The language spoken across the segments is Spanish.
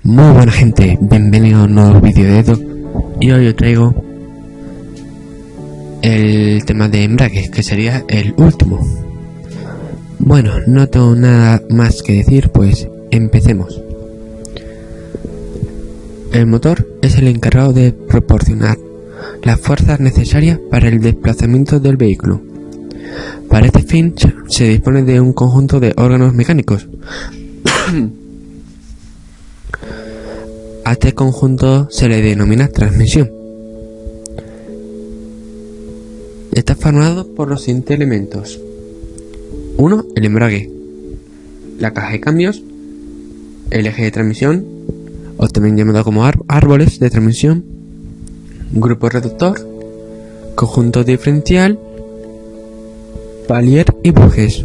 Muy buena gente, bienvenido a un nuevo vídeo de Edo. Y hoy os traigo el tema de embrague, que sería el último. Bueno, no tengo nada más que decir, pues empecemos. El motor es el encargado de proporcionar las fuerzas necesarias para el desplazamiento del vehículo. Para este fin se dispone de un conjunto de órganos mecánicos. A este conjunto se le denomina transmisión. Está formado por los siguientes elementos. 1. El embrague, la caja de cambios, el eje de transmisión, o también llamado como árboles de transmisión, grupo reductor, conjunto diferencial, palier y bujes.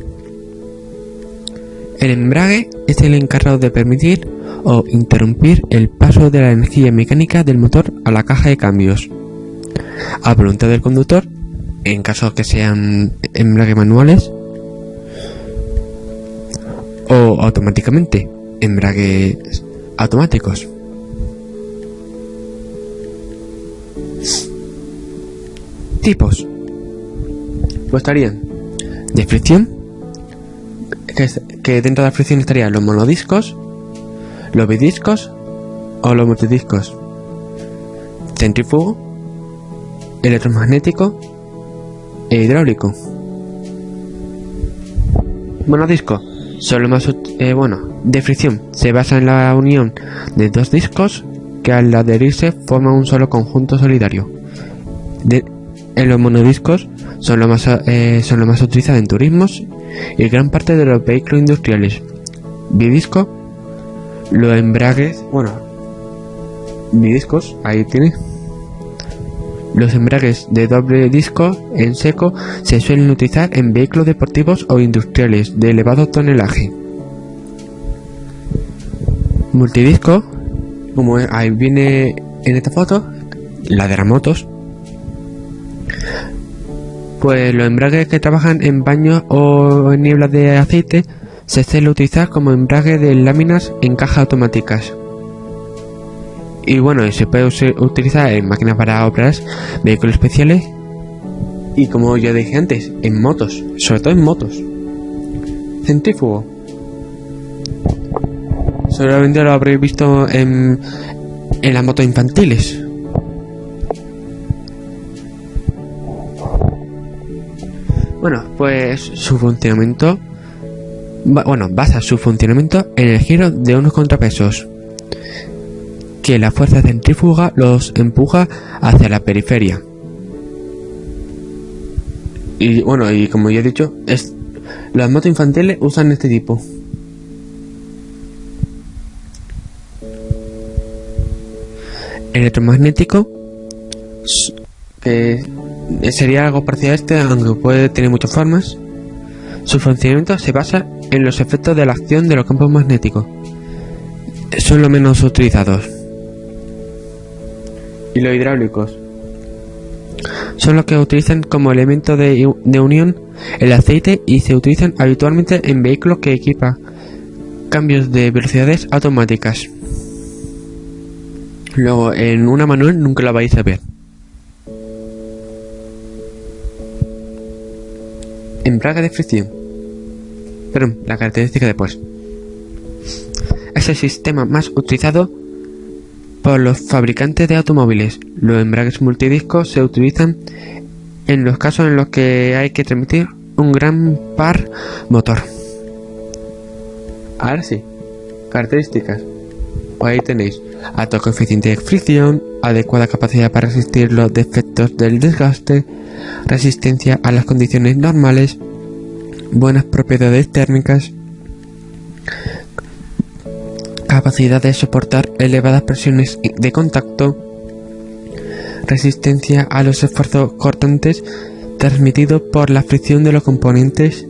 El embrague es el encargado de permitir o interrumpir el paso de la energía mecánica del motor a la caja de cambios, a voluntad del conductor, en caso que sean embrague manuales, o automáticamente, embragues automáticos. Tipos pues estarían de fricción, que dentro de la fricción estarían los monodiscos, los bidiscos o los multidiscos, centrífugo, electromagnético e hidráulico. Monodisco son los más de fricción, se basa en la unión de dos discos que al adherirse forman un solo conjunto solidario. En los monodiscos son los más utilizados en turismos y gran parte de los vehículos industriales. Bidisco, los embragues, bidiscos, ahí tiene. Los embragues de doble disco en seco se suelen utilizar en vehículos deportivos o industriales de elevado tonelaje. Multidisco, como ahí viene en esta foto, la de las motos. Pues los embragues que trabajan en baños o en nieblas de aceite se suele utilizar como embrague de láminas en cajas automáticas. Y se puede utilizar en máquinas para operar vehículos especiales y, como ya dije antes, en motos, sobre todo en motos. Centrífugo. Seguramente lo habréis visto en las motos infantiles. Pues su funcionamiento basa su funcionamiento en el giro de unos contrapesos, que la fuerza centrífuga los empuja hacia la periferia. Y como ya he dicho, las motos infantiles usan este tipo. Electromagnético, que sería algo parecido a este, aunque puede tener muchas formas. Su funcionamiento se basa en los efectos de la acción de los campos magnéticos. Son los menos utilizados. Y los hidráulicos son los que utilizan como elemento de unión el aceite y se utilizan habitualmente en vehículos que equipan cambios de velocidades automáticas. Luego, en una manual nunca la vais a ver. Embrague de fricción. La característica después. Es el sistema más utilizado por los fabricantes de automóviles. Los embragues multidiscos se utilizan en los casos en los que hay que transmitir un gran par motor. Ahora sí, características. Ahí tenéis alto coeficiente de fricción, adecuada capacidad para resistir los defectos del desgaste, resistencia a las condiciones normales, buenas propiedades térmicas, capacidad de soportar elevadas presiones de contacto, resistencia a los esfuerzos cortantes transmitidos por la fricción de los componentes,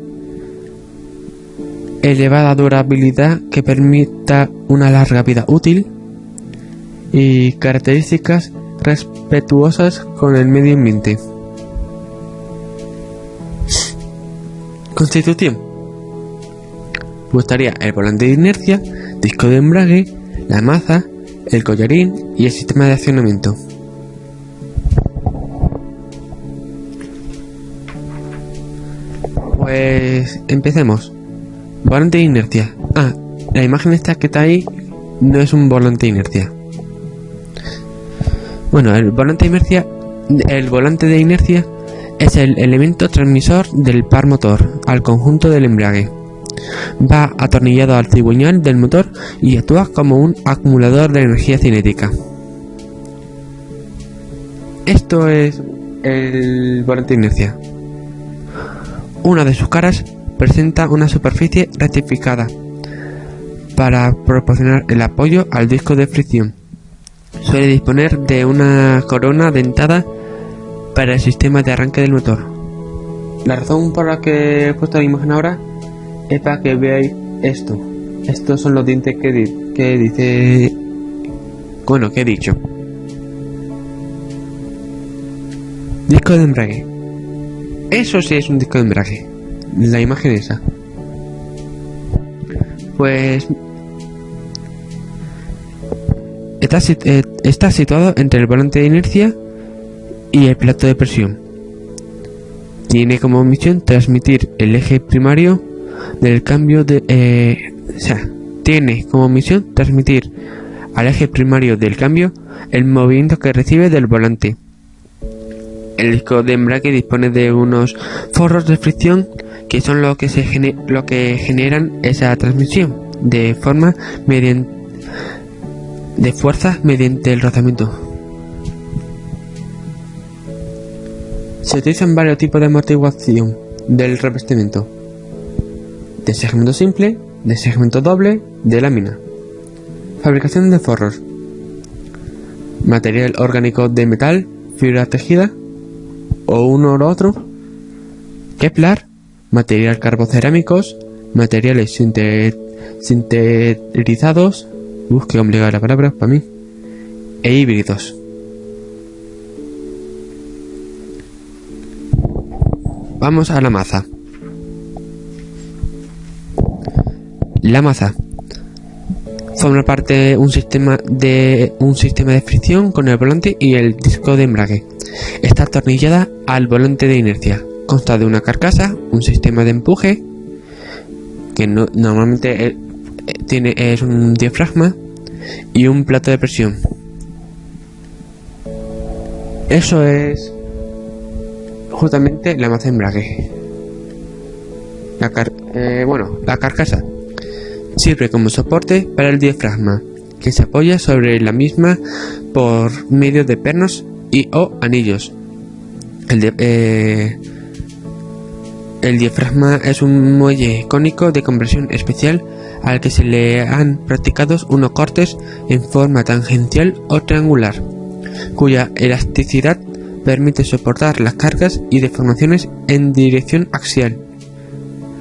elevada durabilidad que permita una larga vida útil y características respetuosas con el medio ambiente. Constitución. Estaría el volante de inercia, disco de embrague, la maza, el collarín y el sistema de accionamiento. Pues empecemos. Volante de inercia. La imagen esta que está ahí no es un volante de inercia. Bueno, el volante de inercia es el elemento transmisor del par motor al conjunto del embrague. Va atornillado al cigüeñal del motor y actúa como un acumulador de energía cinética. Esto es el volante de inercia. Una de sus caras presenta una superficie rectificada para proporcionar el apoyo al disco de fricción. Suele disponer de una corona dentada para el sistema de arranque del motor. La razón por la que he puesto la imagen ahora es para que veáis esto. Estos son los dientes que dice... Bueno, que he dicho. Disco de embrague. Eso sí es un disco de embrague. La imagen esa. Pues... Está situado entre el volante de inercia y el plato de presión. Tiene como misión transmitir el eje primario del cambio tiene como misión transmitir al eje primario del cambio el movimiento que recibe del volante. El disco de embrague dispone de unos forros de fricción que son lo que generan esa transmisión de fuerza mediante el rozamiento. Se utilizan varios tipos de amortiguación del revestimiento: de segmento simple, de segmento doble, de lámina. Fabricación de forros: material orgánico de metal, fibra tejida o uno o otro, Kevlar, material carbocerámicos, materiales sintetizados, qué complicada la palabra para mí, e híbridos. Vamos a la maza. La maza forma parte de un sistema de fricción con el volante y el disco de embrague. Está atornillada al volante de inercia. Consta de una carcasa, un sistema de empuje que normalmente es un diafragma y un plato de presión. Eso es justamente la maza de embrague. La carcasa sirve como soporte para el diafragma, que se apoya sobre la misma por medio de pernos o anillos. El diafragma es un muelle cónico de compresión especial al que se le han practicado unos cortes en forma tangencial o triangular, cuya elasticidad permite soportar las cargas y deformaciones en dirección axial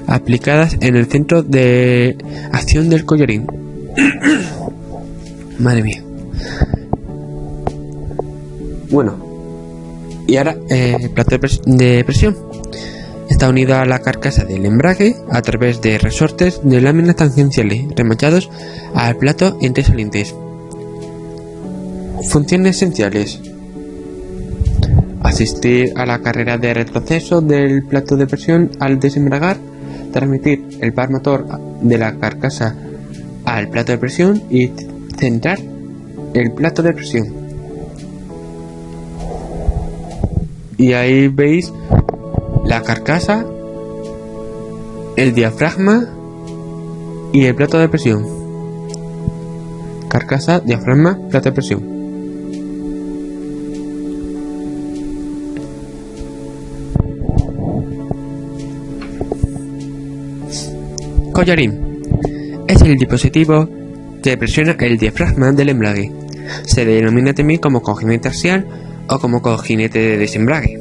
aplicadas en el centro de acción del collarín. Madre mía. Bueno, y ahora el plato de presión está unido a la carcasa del embrague a través de resortes de láminas tangenciales remachados al plato entre salientes. Funciones esenciales: asistir a la carrera de retroceso del plato de presión al desembragar, transmitir el par motor de la carcasa al plato de presión y centrar el plato de presión. Y ahí veis la carcasa, el diafragma y el plato de presión. Carcasa, diafragma, plato de presión. Collarín es el dispositivo que presiona el diafragma del embrague. Se denomina también como cojinete axial o como cojinete de desembrague.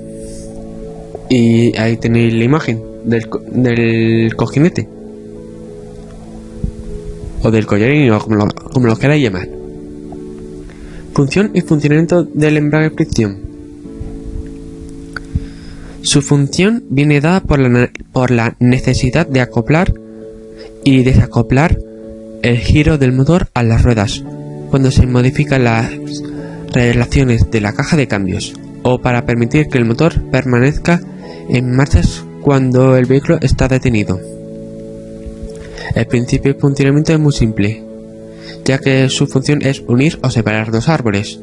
Y ahí tenéis la imagen del cojinete o del collarín, o como lo queráis llamar. Función y funcionamiento del embrague fricción. Su función viene dada por la necesidad de acoplar y desacoplar el giro del motor a las ruedas cuando se modifican las relaciones de la caja de cambios o para permitir que el motor permanezca en marcha cuando el vehículo está detenido. El principio de funcionamiento es muy simple, ya que su función es unir o separar dos árboles.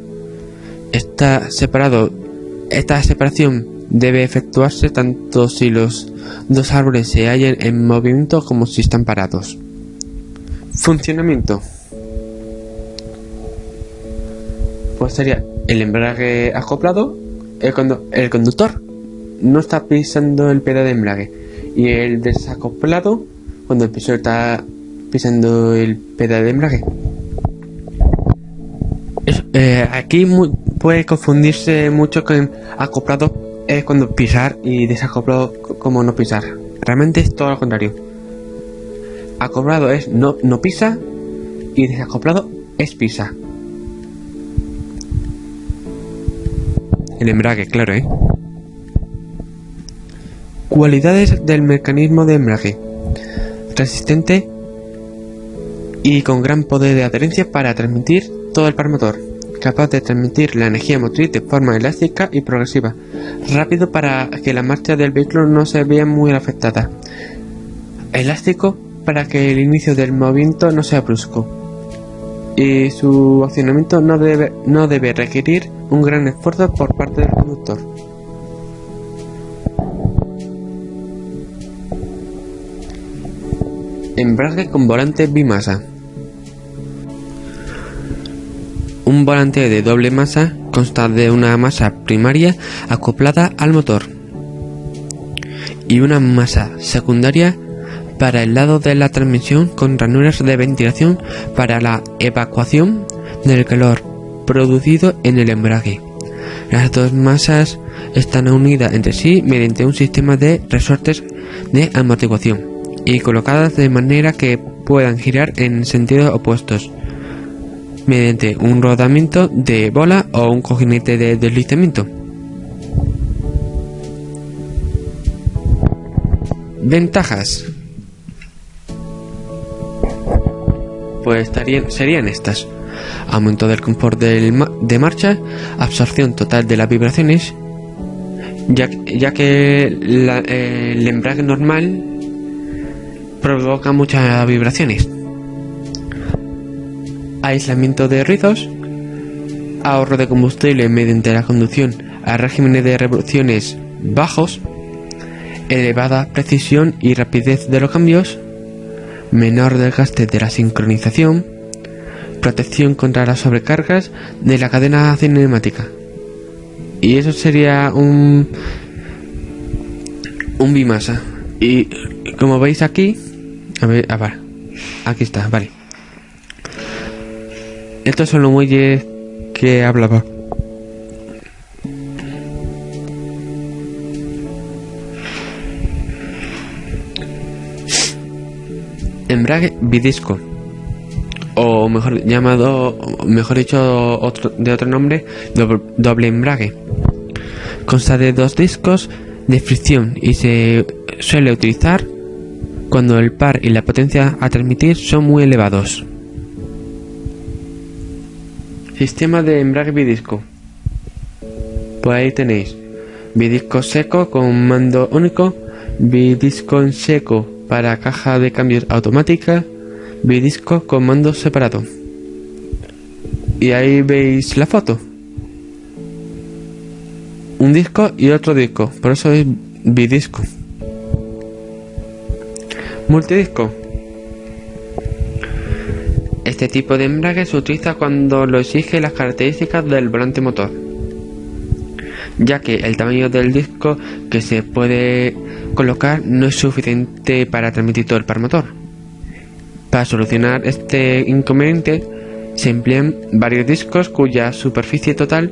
Esta separación debe efectuarse tanto si los dos árboles se hallan en movimiento como si están parados. Funcionamiento. Pues sería el embrague acoplado, el conductor no está pisando el pedal de embrague, y el desacoplado cuando el pisor está pisando el pedal de embrague. Aquí puede confundirse mucho con acoplado es cuando pisar y desacoplado como no pisar. Realmente es todo lo contrario. Acoplado es no pisa y desacoplado es pisa. El embrague, claro, Cualidades del mecanismo de embrague: resistente y con gran poder de adherencia para transmitir todo el par motor, capaz de transmitir la energía motriz de forma elástica y progresiva, rápido para que la marcha del vehículo no se vea muy afectada, elástico para que el inicio del movimiento no sea brusco, y su accionamiento no debe requerir un gran esfuerzo por parte del conductor. Embrague con volante bimasa. Un volante de doble masa consta de una masa primaria acoplada al motor y una masa secundaria para el lado de la transmisión con ranuras de ventilación para la evacuación del calor producido en el embrague. Las dos masas están unidas entre sí mediante un sistema de resortes de amortiguación y colocadas de manera que puedan girar en sentidos opuestos mediante un rodamiento de bola o un cojinete de deslizamiento. Ventajas. Pues serían estas: aumento del confort de marcha, absorción total de las vibraciones, ya que el embrague normal provoca muchas vibraciones, aislamiento de ruidos, ahorro de combustible mediante la conducción a regímenes de revoluciones bajos, elevada precisión y rapidez de los cambios, menor desgaste de la sincronización, protección contra las sobrecargas de la cadena cinemática. Y eso sería un bimasa. Y como veis aquí, a ver, aquí está, vale. Estos son los muelles que hablaba. Embrague bidisco, o mejor dicho de otro nombre, doble embrague. Consta de dos discos de fricción y se suele utilizar cuando el par y la potencia a transmitir son muy elevados. Sistema de embrague bidisco. Pues ahí tenéis bidisco seco con mando único, bidisco en seco para caja de cambios automática, bidisco con mando separado. Y ahí veis la foto. Un disco y otro disco, por eso es bidisco. Multidisco. Este tipo de embrague se utiliza cuando lo exige las características del volante motor, ya que el tamaño del disco que se puede colocar no es suficiente para transmitir todo el par motor. Para solucionar este inconveniente se emplean varios discos cuya superficie total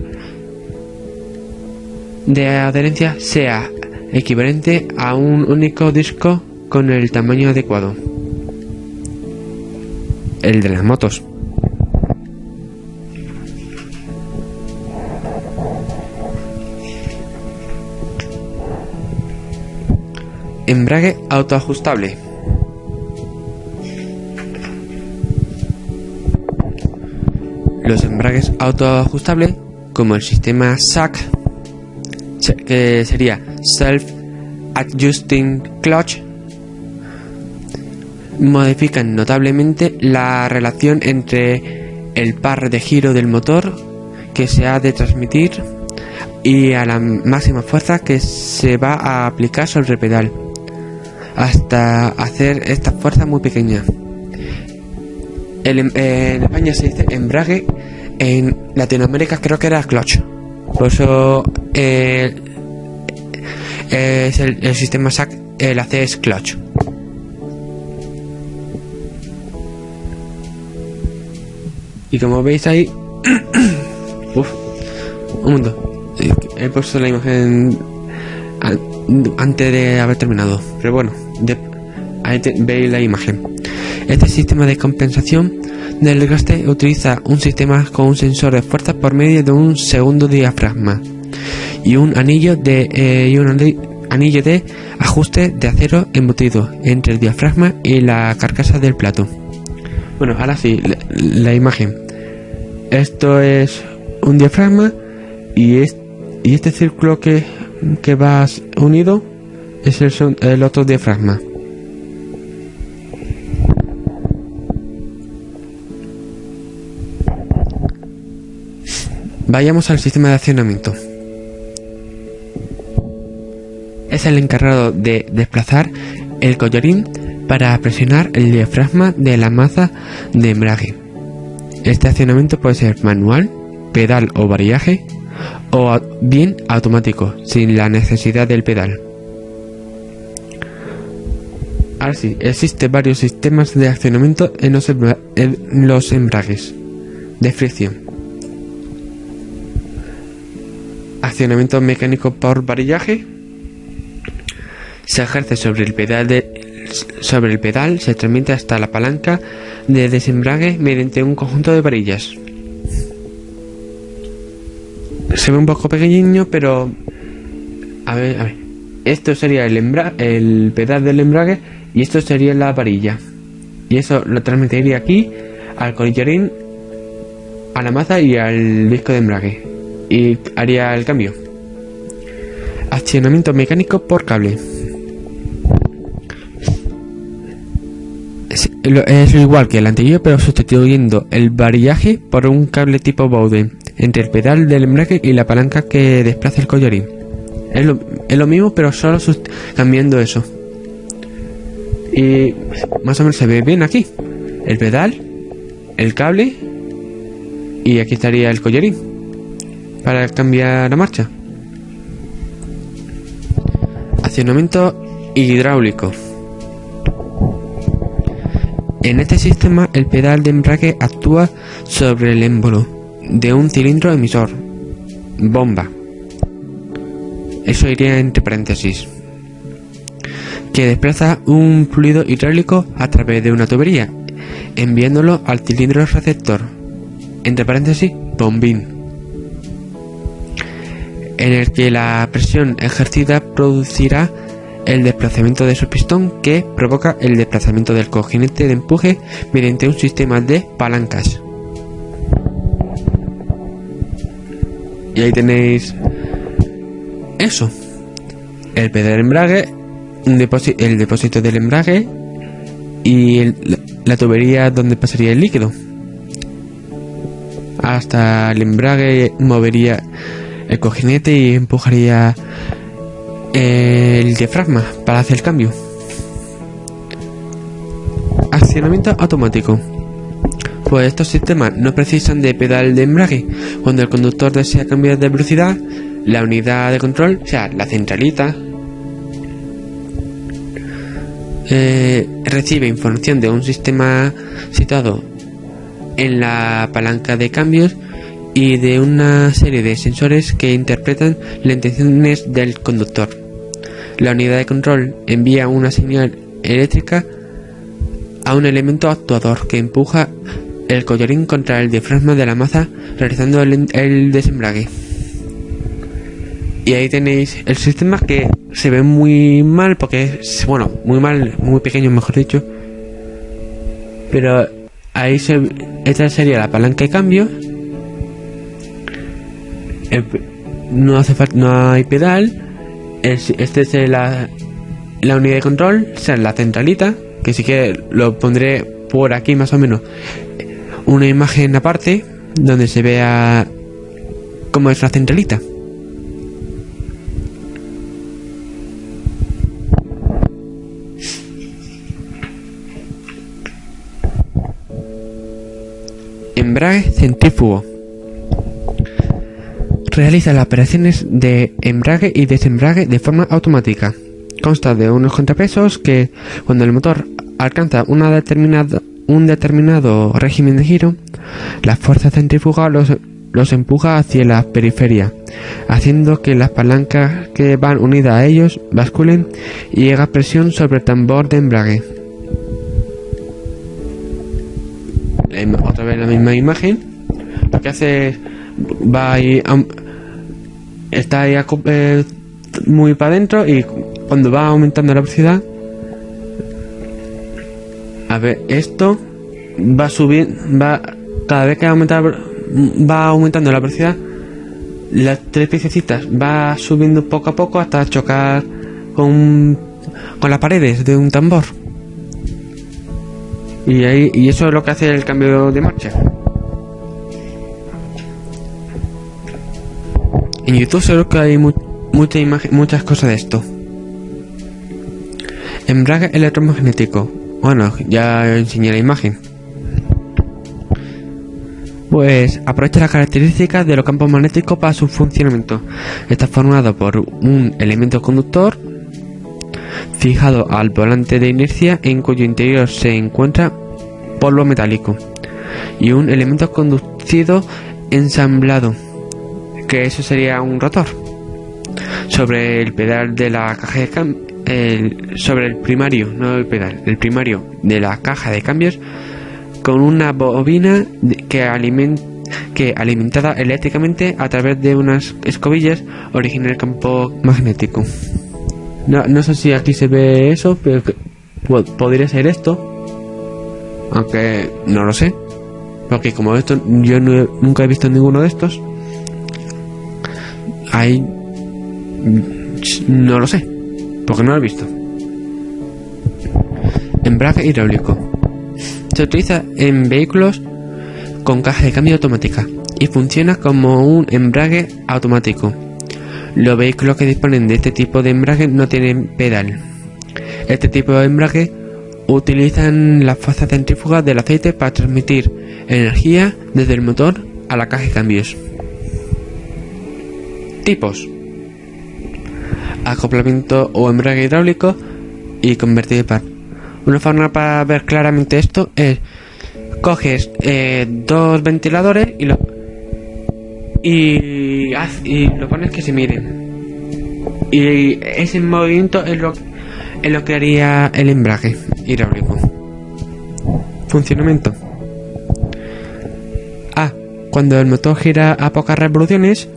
de adherencia sea equivalente a un único disco con el tamaño adecuado, el de las motos. Embrague autoajustable. los embragues autoajustables, como el sistema SAC, que sería Self Adjusting Clutch, modifican notablemente la relación entre el par de giro del motor que se ha de transmitir y a la máxima fuerza que se va a aplicar sobre el pedal, hasta hacer esta fuerza muy pequeña. En España se dice embrague, en Latinoamérica creo que era clutch, por eso es el sistema SAC, la C es clutch. Y como veis ahí, un mundo, he puesto la imagen antes de haber terminado, pero bueno, ahí veis la imagen. Este sistema de compensación del desgaste utiliza un sistema con un sensor de fuerza por medio de un segundo diafragma y un anillo de ajuste de acero embutido entre el diafragma y la carcasa del plato. Bueno, ahora sí, la imagen. Esto es un diafragma y este círculo que va unido es el otro diafragma. Vayamos al sistema de accionamiento. Es el encargado de desplazar el collarín para presionar el diafragma de la maza de embrague. Este accionamiento puede ser manual, pedal o varillaje, o bien automático, sin la necesidad del pedal. Ahora sí, existen varios sistemas de accionamiento en los embragues de fricción. Accionamiento mecánico por varillaje. Se ejerce sobre el pedal, se transmite hasta la palanca de desembrague mediante un conjunto de varillas. Se ve un poco pequeño, pero a ver. Esto sería el pedal del embrague y esto sería la varilla. Y eso lo transmitiría aquí al collarín, a la maza y al disco de embrague. Y haría el cambio. Accionamiento mecánico por cable. Es igual que el anterior, pero sustituyendo el varillaje por un cable tipo Bowden entre el pedal del embrague y la palanca que desplaza el collarín. Es lo mismo, pero solo cambiando eso. Y más o menos se ve bien aquí. El pedal, el cable y aquí estaría el collarín para cambiar la marcha. Accionamiento hidráulico. En este sistema el pedal de embrague actúa sobre el émbolo de un cilindro emisor, bomba, eso iría entre paréntesis, que desplaza un fluido hidráulico a través de una tubería, enviándolo al cilindro receptor, entre paréntesis, bombín, en el que la presión ejercida producirá el desplazamiento de su pistón, que provoca el desplazamiento del cojinete de empuje mediante un sistema de palancas. Y ahí tenéis eso, el pedal de embrague, el depósito del embrague y la tubería donde pasaría el líquido. Hasta el embrague movería el cojinete y empujaría el diafragma para hacer el cambio. Accionamiento automático. Pues estos sistemas no precisan de pedal de embrague. Cuando el conductor desea cambiar de velocidad, la unidad de control, o sea, la centralita, recibe información de un sistema situado en la palanca de cambios y de una serie de sensores que interpretan las intenciones del conductor. La unidad de control envía una señal eléctrica a un elemento actuador que empuja el collarín contra el diafragma de la maza, realizando el desembrague. Y ahí tenéis el sistema, que se ve muy mal porque es, bueno, muy mal, muy pequeño mejor dicho, pero ahí esta sería la palanca de cambio no hace falta, no hay pedal. Este es la unidad de control, o sea, la centralita, que sí que lo pondré por aquí más o menos. Una imagen aparte donde se vea cómo es la centralita. Embrague centrífugo. Realiza las operaciones de embrague y desembrague de forma automática. Consta de unos contrapesos que, cuando el motor alcanza un determinado régimen de giro, la fuerza centrífuga los empuja hacia la periferia, haciendo que las palancas que van unidas a ellos basculen y haga presión sobre el tambor de embrague. Otra vez la misma imagen. Lo que hace es va ahí, está ahí muy para adentro, y cuando va aumentando la velocidad, a ver, esto va subiendo, cada vez que va aumentando la velocidad, las tres piececitas va subiendo poco a poco hasta chocar con las paredes de un tambor. Y eso es lo que hace el cambio de marcha. En YouTube seguro que hay muchas cosas de esto. Embrague electromagnético. Bueno, ya enseñé la imagen. Pues aprovecha las características de los campos magnéticos para su funcionamiento. Está formado por un elemento conductor fijado al volante de inercia, en cuyo interior se encuentra polvo metálico, y un elemento conducido ensamblado, que eso sería un rotor, sobre el pedal de la caja de cambios, sobre el primario, no el pedal, el primario de la caja de cambios, con una bobina que alimentada eléctricamente a través de unas escobillas origina el campo magnético. No sé si aquí se ve eso, pero podría ser esto, aunque no lo sé, porque como esto yo nunca he visto ninguno de estos. Ahí no lo sé, porque no lo he visto. Embrague hidráulico. Se utiliza en vehículos con caja de cambio automática y funciona como un embrague automático. Los vehículos que disponen de este tipo de embrague no tienen pedal. Este tipo de embrague utilizan la fuerza centrífuga del aceite para transmitir energía desde el motor a la caja de cambios. Tipos: acoplamiento o embrague hidráulico y convertido de par. Una forma para ver claramente esto es: coges dos ventiladores y lo pones que se miren, y ese movimiento es lo que haría el embrague hidráulico. Funcionamiento: cuando el motor gira a pocas revoluciones,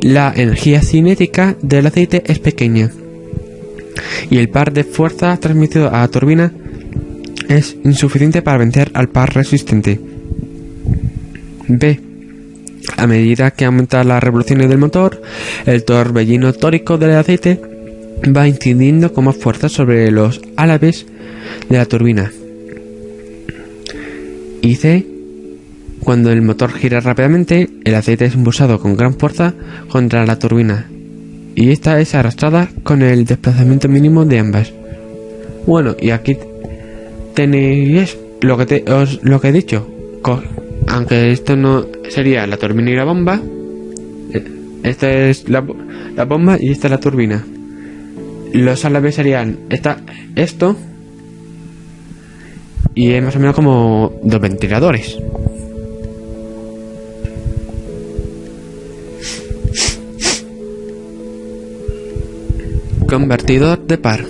la energía cinética del aceite es pequeña y el par de fuerza transmitido a la turbina es insuficiente para vencer al par resistente. B. A medida que aumentan las revoluciones del motor, el torbellino tórico del aceite va incidiendo con más fuerza sobre los álabes de la turbina. Y C. Cuando el motor gira rápidamente, el aceite es impulsado con gran fuerza contra la turbina, y esta es arrastrada con el desplazamiento mínimo de ambas. Bueno, y aquí tenéis lo que he dicho. Aunque esto no sería la turbina y la bomba, esta es la bomba y esta es la turbina. Los álabes serían esto, y es más o menos como dos ventiladores. Convertidor de par.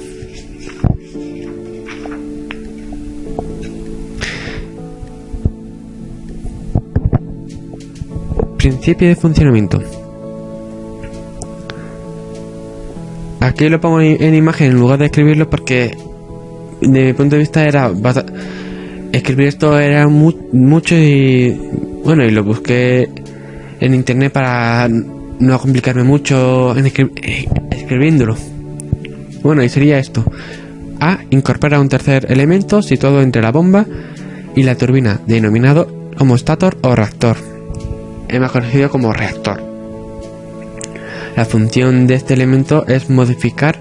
Principio de funcionamiento. Aquí lo pongo en imagen en lugar de escribirlo, porque de mi punto de vista escribir esto era mucho, y bueno, y lo busqué en internet para no complicarme mucho en escribiéndolo. Bueno, y sería esto. A. Incorpora un tercer elemento situado entre la bomba y la turbina, denominado como stator o reactor. Es más conocido como reactor. La función de este elemento es modificar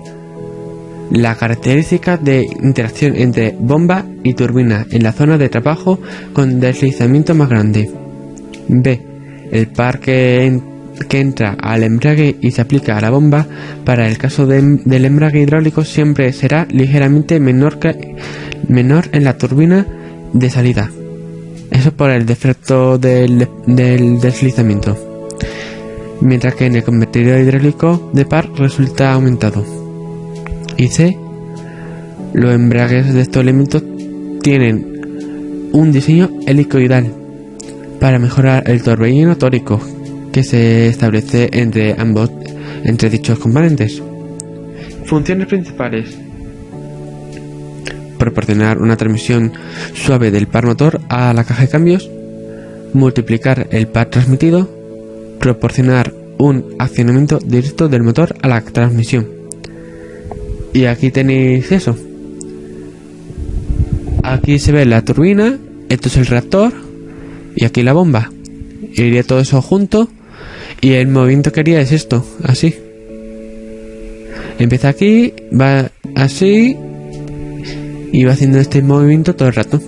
la característica de interacción entre bomba y turbina en la zona de trabajo con deslizamiento más grande. B. El par que entra al embrague y se aplica a la bomba, para el caso del embrague hidráulico, siempre será ligeramente menor en la turbina de salida. Eso por el defecto del deslizamiento. Mientras que en el convertidor hidráulico de par resulta aumentado. Y C. Los embragues de estos elementos tienen un diseño helicoidal para mejorar el torbellino tórico que se establece entre dichos componentes. Funciones principales: proporcionar una transmisión suave del par motor a la caja de cambios, multiplicar el par transmitido, proporcionar un accionamiento directo del motor a la transmisión. Y aquí tenéis eso. Aquí se ve la turbina, esto es el reactor y aquí la bomba. Iría todo eso junto y el movimiento que haría es esto, así. Empieza aquí, va así y va haciendo este movimiento todo el rato.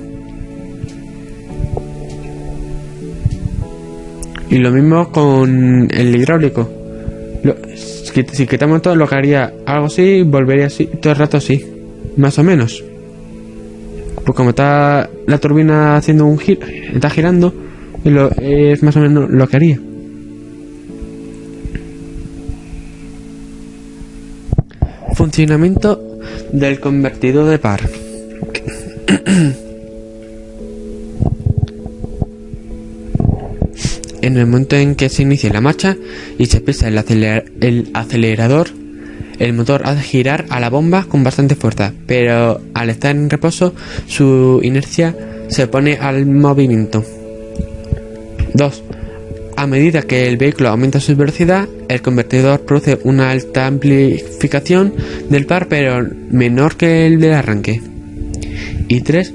Y lo mismo con el hidráulico. Si quitamos todo, lo que haría algo así, volvería así, todo el rato así, más o menos. Pues como está la turbina haciendo un giro, está girando, es más o menos lo que haría. Funcionamiento del convertidor de par. En el momento en que se inicia la marcha y se pisa el acelerador, el motor hace girar a la bomba con bastante fuerza, pero al estar en reposo, su inercia se pone al movimiento. 2. A medida que el vehículo aumenta su velocidad, el convertidor produce una alta amplificación del par, pero menor que el del arranque. Y 3.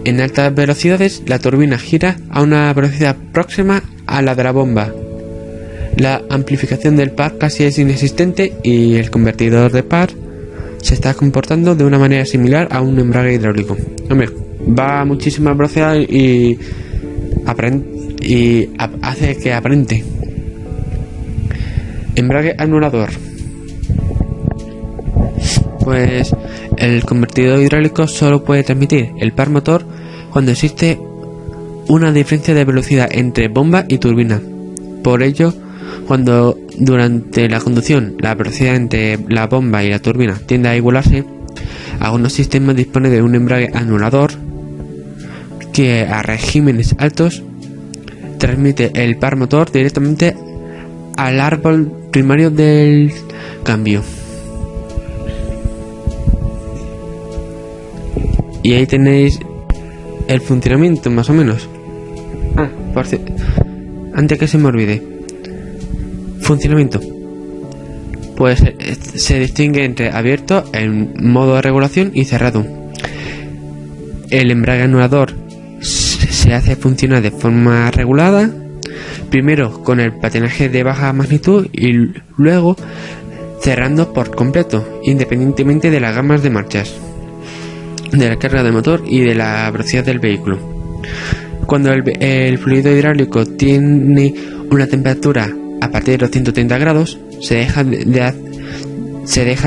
En altas velocidades, la turbina gira a una velocidad próxima a la de la bomba. La amplificación del par casi es inexistente y el convertidor de par se está comportando de una manera similar a un embrague hidráulico. Hombre, va a muchísima velocidad y hace que aparente. Embrague anulador. Pues el convertidor hidráulico solo puede transmitir el par motor cuando existe una diferencia de velocidad entre bomba y turbina. Por ello, cuando durante la conducción la velocidad entre la bomba y la turbina tiende a igualarse, algunos sistemas disponen de un embrague anulador que a regímenes altos transmite el par motor directamente al árbol primario del cambio. Y ahí tenéis el funcionamiento más o menos. Por cierto, antes que se me olvide, funcionamiento. Pues se distingue entre abierto, en modo de regulación, y cerrado. El embrague anulador se hace funcionar de forma regulada, primero con el patinaje de baja magnitud y luego cerrando por completo, independientemente de las gamas de marchas, de la carga del motor y de la velocidad del vehículo. Cuando el fluido hidráulico tiene una temperatura a partir de los 130 grados, se deja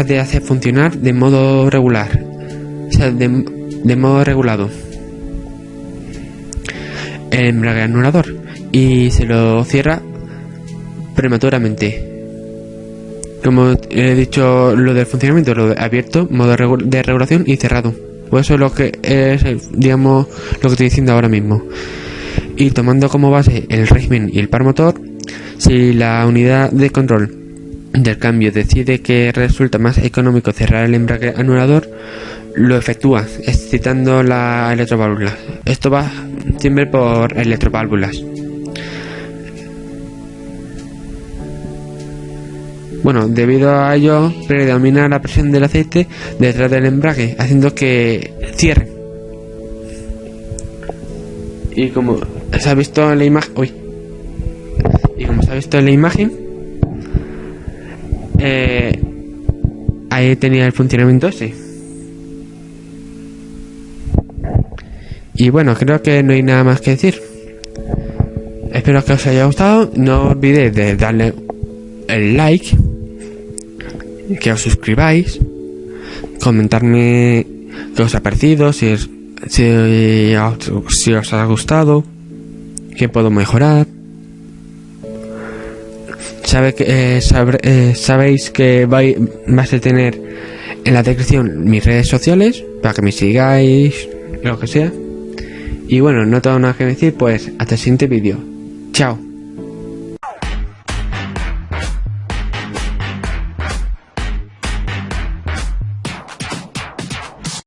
de hacer funcionar de modo regular, o sea, de modo regulado, el embrague anulador, y se lo cierra prematuramente. Como he dicho, lo del funcionamiento, lo de abierto, modo de regulación, y cerrado. Pues eso es lo que es, digamos, lo que estoy diciendo ahora mismo. Y tomando como base el régimen y el par motor, si la unidad de control del cambio decide que resulta más económico cerrar el embrague anulador, lo efectúa excitando la electroválvula. Esto va siempre por electroválvulas. Bueno, debido a ello predomina la presión del aceite detrás del embrague, haciendo que cierre. Y como se ha visto en la imagen, ahí tenía el funcionamiento ese. Y bueno, creo que no hay nada más que decir. Espero que os haya gustado. No olvidéis de darle el like, que os suscribáis, comentarme qué os ha parecido, si os ha gustado, qué puedo mejorar. Sabéis que vais a tener en la descripción mis redes sociales para que me sigáis, lo que sea. Y bueno, no tengo nada que decir, pues hasta el siguiente vídeo. Chao.